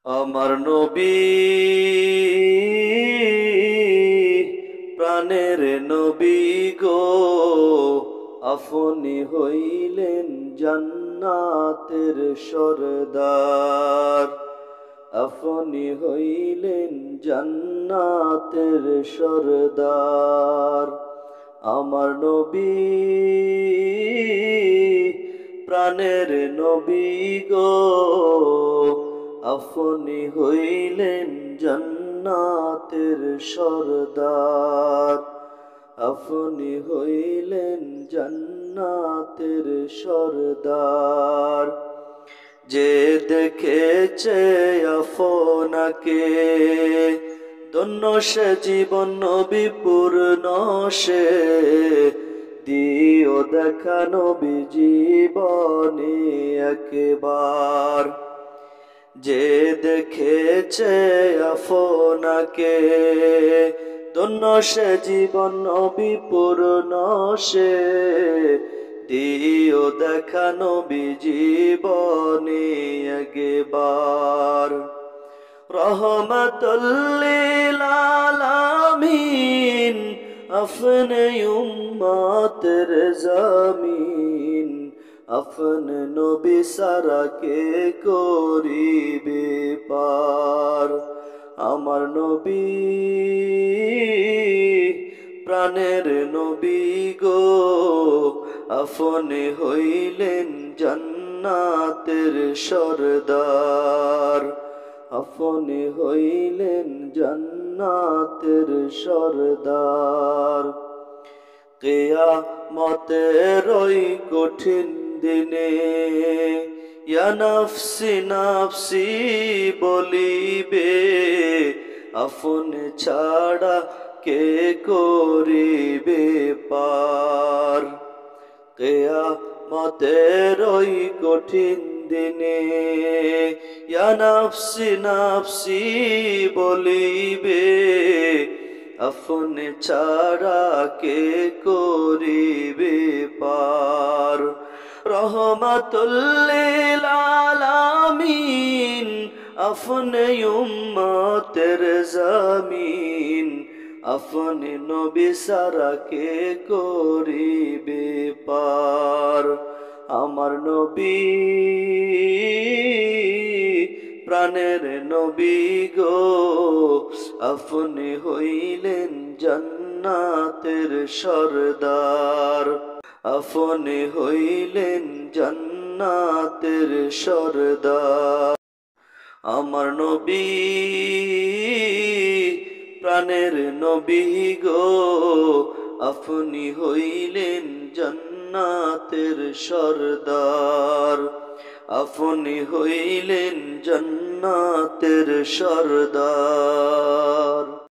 আমার নবী প্রাণের নবী গো, আপনি হইলেন জান্নাতের সরদার। আপনি হইলেন জান্নাতের সরদার। আমার নবী প্রাণের নবী গো, আপনি হইলেন জান্নাতের সরদার। আপনি হইলেন জান্নাতের সরদার। যে দেখেছে আপনাকে ধন্য সে জীবন নবী পূর্ণ সে। দিও দেখা নবী জীবনে একবার। যে দেখেছে আপনাকে ধন্য সে জীবন নবী পূর্ণ সে। দিও দেখা নবী জীবনে একবার। রহমতুল লিল আলামিন আপনি উম্মতের জামিন। আপনি নবী সারা কে করিবে পার। আমার নবী প্রাণের নবী গো, আপনি হইলেন জান্নাতের সরদার। আপনি হইলেন জান্নাতের সরদার। কিয়ামতের ওই কঠিন দিনে ইয়া নফসি নফসি বলিবে। আপনি ছাড়া কে করিবে পার। কিয়ামতের ওই কঠিন দিনে ইয়া নফসি নফসি বলিবে। আপনি ছাড়া কে করিবে পার। রহমতুল লিল আলামিন আপনি উম্মতের জামিন। আপনি নবী সারা কে করিবে পার। আমার নবী প্রাণের নবী গো, আপনি হইলেন জান্নাতের সরদার। আপনি হইলেন জান্নাতের সরদার। আমার নবী প্রাণের নবী গো, আপনি হইলেন জান্নাতের সরদার। আপনি হইলেন জান্নাতের সরদার।